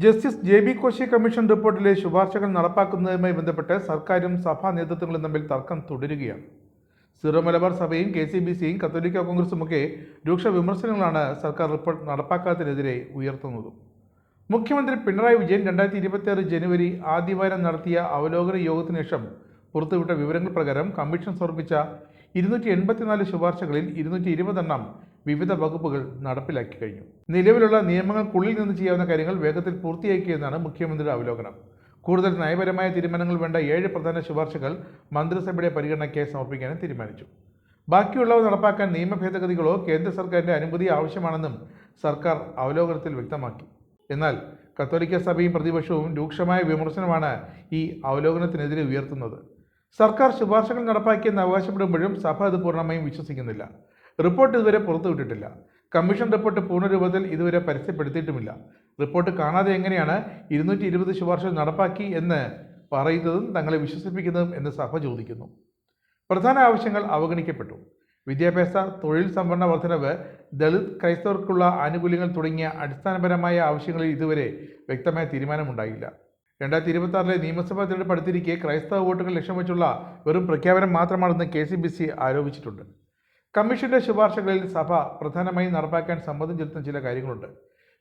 Justice ജെ.ബി. Koshy commission റിപ്പോർട്ടിലെ ശുപാർശകൾ നടപ്പാക്കുന്നതുമായി ബന്ധപ്പെട്ട് സർക്കാരും സഭാ നേതൃത്വങ്ങളും തമ്മിൽ തർക്കം തുടരുകയാണ്. സിറോ മലബാർ സഭയും KCBCയും കത്തോലിക്ക കോൺഗ്രസുമൊക്കെ രൂക്ഷ വിമർശനങ്ങളാണ് സർക്കാർ റിപ്പോർട്ട് നടപ്പാക്കാത്തതിനെതിരെ ഉയർത്തുന്നത്. മുഖ്യമന്ത്രി പിണറായി വിജയൻ 2026 ജനുവരി ആദ്യവാരം നടത്തിയ അവലോകന യോഗത്തിനു ശേഷം പുറത്തുവിട്ട വിവരങ്ങൾ പ്രകാരം കമ്മീഷൻ സമർപ്പിച്ച 284 ശുപാർശകളിൽ 220 എണ്ണം വിവിധ വകുപ്പുകൾ നടപ്പിലാക്കി കഴിഞ്ഞു. നിലവിലുള്ള നിയമങ്ങൾക്കുള്ളിൽ നിന്ന് ചെയ്യാവുന്ന കാര്യങ്ങൾ വേഗത്തിൽ പൂർത്തിയാക്കിയെന്നാണ് മുഖ്യമന്ത്രിയുടെ അവലോകനം. കൂടുതൽ നയപരമായ തീരുമാനങ്ങൾ വേണ്ട 7 പ്രധാന ശുപാർശകൾ മന്ത്രിസഭയുടെ പരിഗണനയ്ക്ക് സമർപ്പിക്കാനും തീരുമാനിച്ചു. ബാക്കിയുള്ളവ നടപ്പാക്കാൻ നിയമ ഭേദഗതികളോ കേന്ദ്ര സർക്കാരിൻ്റെ അനുമതി ആവശ്യമാണെന്നും സർക്കാർ അവലോകനത്തിൽ വ്യക്തമാക്കി. എന്നാൽ കത്തോലിക്ക സഭയും പ്രതിപക്ഷവും രൂക്ഷമായ വിമർശനമാണ് ഈ അവലോകനത്തിനെതിരെ ഉയർത്തുന്നത്. സർക്കാർ ശുപാർശകൾ നടപ്പാക്കിയെന്ന് അവകാശപ്പെടുമ്പോഴും സഭ അത് പൂർണ്ണമായും വിശ്വസിക്കുന്നില്ല. റിപ്പോർട്ട് ഇതുവരെ പുറത്തുവിട്ടിട്ടില്ല. കമ്മീഷൻ റിപ്പോർട്ട് പൂർണ്ണരൂപത്തിൽ ഇതുവരെ പരസ്യപ്പെടുത്തിയിട്ടുമില്ല. റിപ്പോർട്ട് കാണാതെ എങ്ങനെയാണ് 220 ശുപാർശകൾ നടപ്പാക്കി എന്ന് പറയുന്നതും തങ്ങളെ വിശ്വസിപ്പിക്കുന്നതും എന്ന് സഭ ചോദിക്കുന്നു. പ്രധാന ആവശ്യങ്ങൾ അവഗണിക്കപ്പെട്ടു. വിദ്യാഭ്യാസ, തൊഴിൽ സംവരണ വർധനവ്, ദളിത് ക്രൈസ്തവർക്കുള്ള ആനുകൂല്യങ്ങൾ തുടങ്ങിയ അടിസ്ഥാനപരമായ ആവശ്യങ്ങളിൽ ഇതുവരെ വ്യക്തമായ തീരുമാനമുണ്ടായില്ല. 2026 നിയമസഭാ തിരഞ്ഞെടുപ്പ് അടുത്തിരിക്കെ ക്രൈസ്തവ വോട്ടുകൾ ലക്ഷ്യം വെച്ചുള്ള വെറും പ്രഖ്യാപനം മാത്രമാണെന്ന് KCBC ആരോപിച്ചിട്ടുണ്ട്. കമ്മീഷന്റെ ശുപാർശകളിൽ സഭ പ്രധാനമായും നടപ്പാക്കാൻ സമ്മതം ചെലുത്തുന്ന ചില കാര്യങ്ങളുണ്ട്.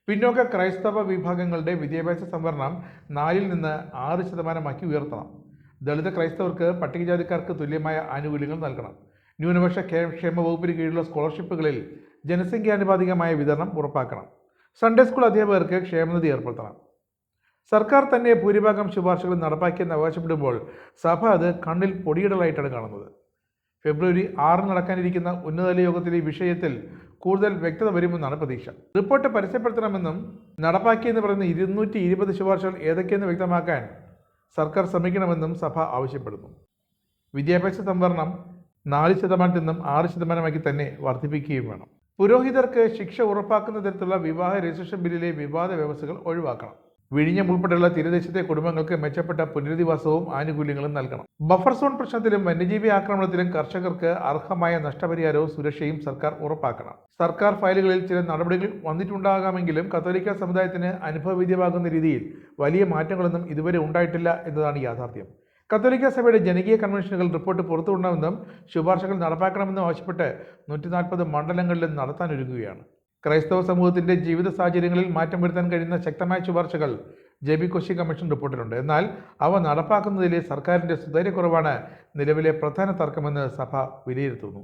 പിന്നോക്ക ക്രൈസ്തവ വിഭാഗങ്ങളുടെ വിദ്യാഭ്യാസ സംവരണം 4 നിന്ന് 6% ഉയർത്തണം. ദളിത് ക്രൈസ്തവർക്ക് പട്ടികജാതിക്കാർക്ക് തുല്യമായ ആനുകൂല്യങ്ങൾ നൽകണം. ന്യൂനപക്ഷ ക്ഷേമ വകുപ്പിന് കീഴിലുള്ള സ്കോളർഷിപ്പുകളിൽ ജനസംഖ്യാനുപാതികമായ വിതരണം ഉറപ്പാക്കണം. സൺഡേ സ്കൂൾ അധ്യാപകർക്ക് ക്ഷേമനിധി ഏർപ്പെടുത്തണം. സർക്കാർ തന്നെ ഭൂരിഭാഗം ശുപാർശകൾ നടപ്പാക്കിയെന്ന് അവകാശപ്പെടുമ്പോൾ സഭ അത് കണ്ണിൽ പൊടിയിടലായിട്ടാണ് കാണുന്നത്. ഫെബ്രുവരി 6 നടക്കാനിരിക്കുന്ന ഉന്നതതല യോഗത്തിൽ ഈ വിഷയത്തിൽ കൂടുതൽ വ്യക്തത വരുമെന്നാണ് പ്രതീക്ഷ. റിപ്പോർട്ട് പരസ്യപ്പെടുത്തണമെന്നും നടപ്പാക്കിയെന്ന് പറയുന്ന 220 ശുപാർശകൾ ഏതൊക്കെയെന്ന് വ്യക്തമാക്കാൻ സർക്കാർ ശ്രമിക്കണമെന്നും സഭ ആവശ്യപ്പെടുന്നു. വിദ്യാഭ്യാസ സംവരണം 4% നിന്നും 6% തന്നെ വർദ്ധിപ്പിക്കുകയും വേണം. പുരോഹിതർക്ക് ശിക്ഷ ഉറപ്പാക്കുന്ന തരത്തിലുള്ള വിവാഹ രജിസ്ട്രേഷൻ ബില്ലിലെ വിവാദ വ്യവസ്ഥകൾ ഒഴിവാക്കണം. വിഴിഞ്ഞം ഉൾപ്പെടെയുള്ള തീരദേശത്തെ കുടുംബങ്ങൾക്ക് മെച്ചപ്പെട്ട പുനരധിവാസവും ആനുകൂല്യങ്ങളും നൽകണം. ബഫർ സോൺ പ്രശ്നത്തിലും വന്യജീവി ആക്രമണത്തിലും കർഷകർക്ക് അർഹമായ നഷ്ടപരിഹാരവും സുരക്ഷയും സർക്കാർ ഉറപ്പാക്കണം. സർക്കാർ ഫയലുകളിൽ ചില നടപടികൾ വന്നിട്ടുണ്ടാകാമെങ്കിലും കത്തോലിക്ക സമുദായത്തിന് അനുഭവവേദ്യമാകുന്ന രീതിയിൽ വലിയ മാറ്റങ്ങളൊന്നും ഇതുവരെ ഉണ്ടായിട്ടില്ല എന്നതാണ് യാഥാർത്ഥ്യം. കത്തോലിക്ക സഭയുടെ ജനകീയ കൺവെൻഷനുകൾ റിപ്പോർട്ട് പുറത്തുവിടണമെന്നും ശുപാർശകൾ നടപ്പാക്കണമെന്നും ആവശ്യപ്പെട്ട് 140 മണ്ഡലങ്ങളിലും നടത്താനൊരുങ്ങുകയാണ്. ക്രൈസ്തവ സമൂഹത്തിന്റെ ജീവിത സാഹചര്യങ്ങളിൽ മാറ്റം വരുത്താൻ കഴിയുന്ന ശക്തമായ ശുപാർശകൾ ജെ.ബി. കോശി കമ്മീഷൻ റിപ്പോർട്ടിലുണ്ട്. എന്നാൽ അവ നടപ്പാക്കുന്നതിലെ സർക്കാരിന്റെ സുതാര്യക്കുറവാണ് നിലവിലെ പ്രധാന തർക്കമെന്ന് സഭ വിലയിരുത്തുന്നു.